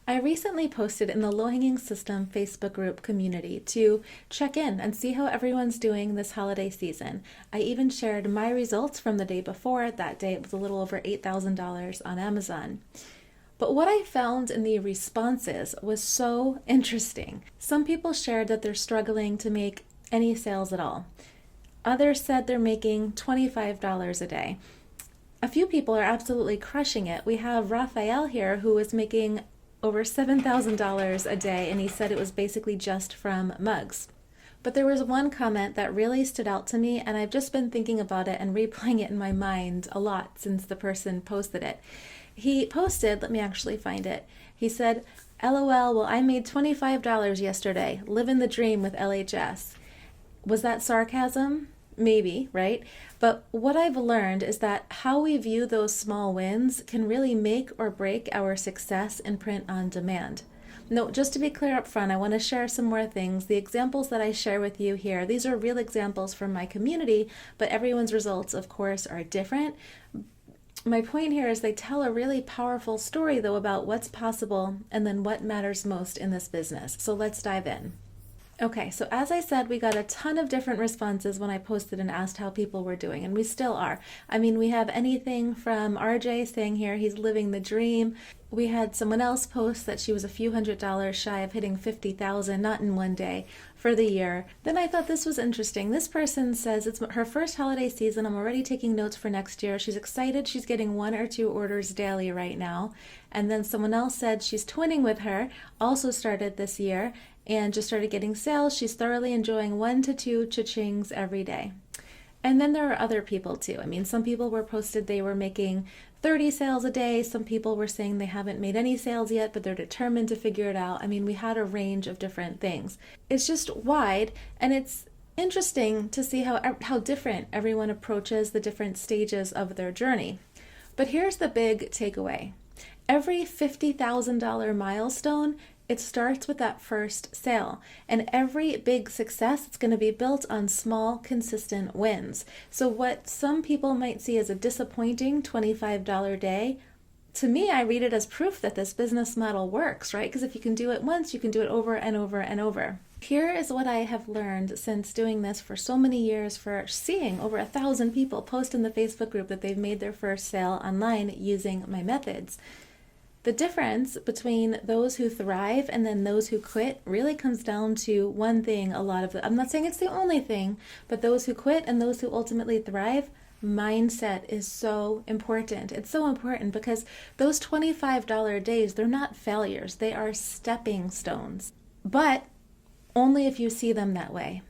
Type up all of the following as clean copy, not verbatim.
I recently posted in the Low Hanging System Facebook group community to check in and see how everyone's doing this holiday season. I even shared my results from the day before. That day it was a little over $8,000 on Amazon. But what I found in the responses was so interesting. Some people shared that they're struggling to make any sales at all. Others said they're making $25 a day. A few people are absolutely crushing it. We have Raphael here who is making over $7,000 a day, and he said it was basically just from mugs. But there was one comment that really stood out to me, and I've just been thinking about it and replaying it in my mind a lot since the person posted it. He posted, let me actually find it. He said, LOL, well, I made $25 yesterday, living the dream with LHS. Was that sarcasm? Maybe, right? But what I've learned is that how we view those small wins can really make or break our success in print on demand. No, just to be clear up front, I want to share some more things. The examples that I share with you here, these are real examples from my community, but everyone's results, of course, are different. My point here is they tell a really powerful story, though, about what's possible and then what matters most in this business. So let's dive in. Okay, so as I said, we got a ton of different responses when I posted and asked how people were doing, and we still are. I mean, we have anything from RJ saying here he's living the dream. We had someone else post that she was a few $100s shy of hitting 50,000, not in one day, for the year. Then I thought this was interesting. This person says it's her first holiday season. I'm already taking notes for next year. She's excited. She's getting 1 or 2 orders daily right now. And then someone else said she's twinning with her, also started this year, and just started getting sales. She's thoroughly enjoying 1 to 2 cha-chings every day. And then there are other people too. I mean, some people were posted they were making 30 sales a day. Some people were saying they haven't made any sales yet, but they're determined to figure it out. I mean, we had a range of different things. It's just wide, and it's interesting to see how different everyone approaches the different stages of their journey. But here's the big takeaway. Every $50,000 milestone, it starts with that first sale, and every big success is going to be built on small, consistent wins. So what some people might see as a disappointing $25 day, to me, I read it as proof that this business model works, right? Because if you can do it once, you can do it over and over and over. Here is what I have learned since doing this for so many years, for seeing over 1,000 people post in the Facebook group that they've made their first sale online using my methods. The difference between those who thrive and then those who quit really comes down to one thing. I'm not saying it's the only thing, but those who quit and those who ultimately thrive, mindset is so important. It's so important because those $25 days, they're not failures. They are stepping stones, but only if you see them that way.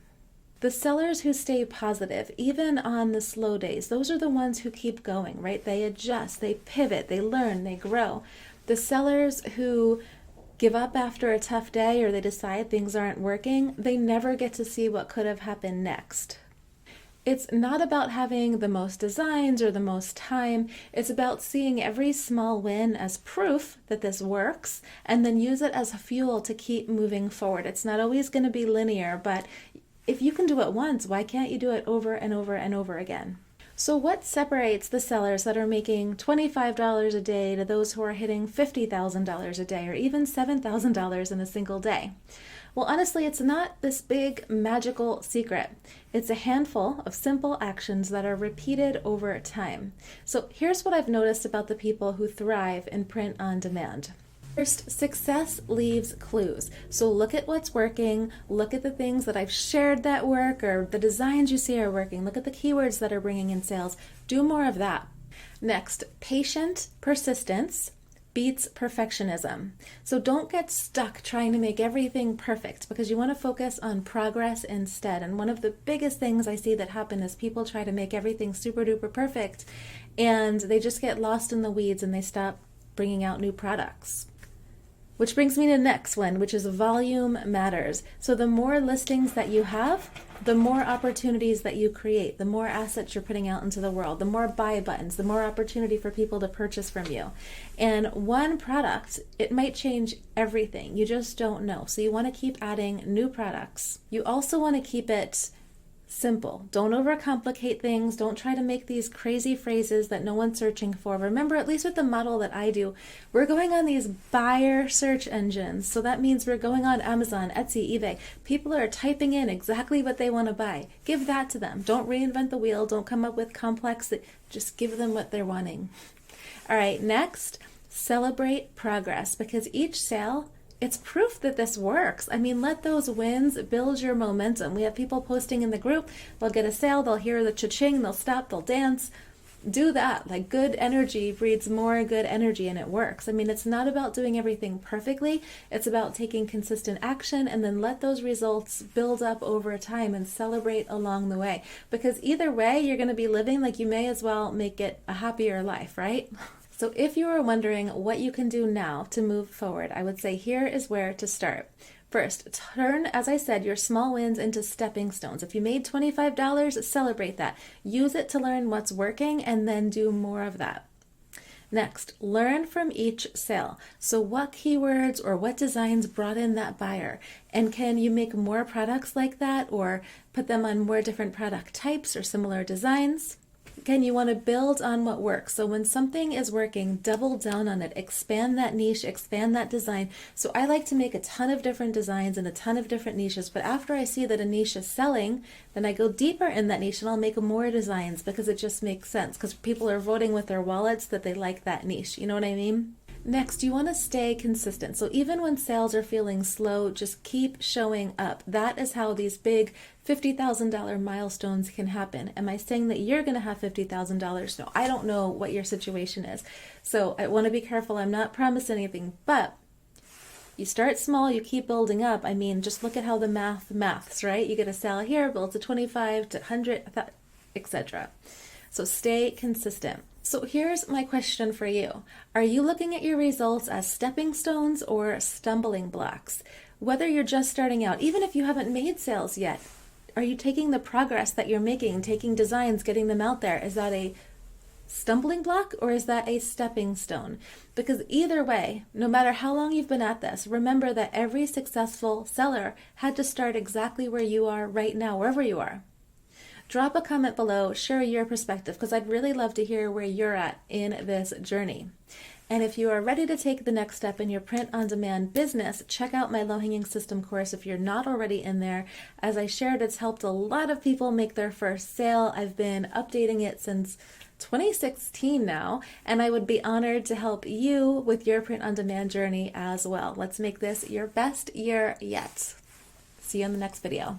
The sellers who stay positive, even on the slow days, those are the ones who keep going, right? They adjust, they pivot, they learn, they grow. The sellers who give up after a tough day or they decide things aren't working, they never get to see what could have happened next. It's not about having the most designs or the most time. It's about seeing every small win as proof that this works and then use it as a fuel to keep moving forward. It's not always going to be linear, but if you can do it once, why can't you do it over and over and over again? So what separates the sellers that are making $25 a day to those who are hitting $50,000 a day or even $7,000 in a single day? Well, honestly, it's not this big magical secret. It's a handful of simple actions that are repeated over time. So here's what I've noticed about the people who thrive in print on demand. First, success leaves clues. So look at what's working, look at the things that I've shared that work or the designs you see are working, look at the keywords that are bringing in sales. Do more of that. Next, patient persistence beats perfectionism. So don't get stuck trying to make everything perfect because you want to focus on progress instead. And one of the biggest things I see that happen is people try to make everything super duper perfect and they just get lost in the weeds and they stop bringing out new products. Which brings me to the next one, which is volume matters. So the more listings that you have, the more opportunities that you create, the more assets you're putting out into the world, the more buy buttons, the more opportunity for people to purchase from you. And one product, it might change everything. You just don't know. So you want to keep adding new products. You also want to keep it Simple. Don't overcomplicate things. Don't try to make these crazy phrases that no one's searching for. Remember, at least with the model that I do, we're going on these buyer search engines. So that means we're going on Amazon, Etsy, eBay. People are typing in exactly what they want to buy. Give that to them. Don't reinvent the wheel. Don't come up with complex. Just give them what they're wanting. All right, next, celebrate progress, because each sale, it's proof that this works. I mean, let those wins build your momentum. We have people posting in the group. They'll get a sale. They'll hear the cha-ching. They'll stop. They'll dance. Do that. Like, good energy breeds more good energy, and it works. I mean, it's not about doing everything perfectly. It's about taking consistent action, and then let those results build up over time and celebrate along the way. Because either way, you're going to be living, like, you may as well make it a happier life, right? So if you are wondering what you can do now to move forward, I would say here is where to start. First, turn, as I said, your small wins into stepping stones. If you made $25, celebrate that. Use it to learn what's working and then do more of that. Next, learn from each sale. So what keywords or what designs brought in that buyer? And can you make more products like that or put them on more different product types or similar designs? Again, you want to build on what works. So when something is working, double down on it. Expand that niche, expand that design. So I like to make a ton of different designs and a ton of different niches. But after I see that a niche is selling, then I go deeper in that niche and I'll make more designs because it just makes sense. Because people are voting with their wallets that they like that niche. You know what I mean? Next, you want to stay consistent. So even when sales are feeling slow, just keep showing up. That is how these big $50,000 milestones can happen. Am I saying that you're going to have $50,000? No, I don't know what your situation is. So I want to be careful. I'm not promising anything, but you start small, you keep building up. I mean, just look at how the maths, right? You get a sale here, build to 25 to 100, etc. So stay consistent. So here's my question for you. Are you looking at your results as stepping stones or stumbling blocks? Whether you're just starting out, even if you haven't made sales yet, are you taking the progress that you're making, taking designs, getting them out there? Is that a stumbling block or is that a stepping stone? Because either way, no matter how long you've been at this, remember that every successful seller had to start exactly where you are right now, wherever you are. Drop a comment below, share your perspective, because I'd really love to hear where you're at in this journey. And if you are ready to take the next step in your print-on-demand business, check out my low-hanging system course if you're not already in there. As I shared, it's helped a lot of people make their first sale. I've been updating it since 2016 now, and I would be honored to help you with your print-on-demand journey as well. Let's make this your best year yet. See you in the next video.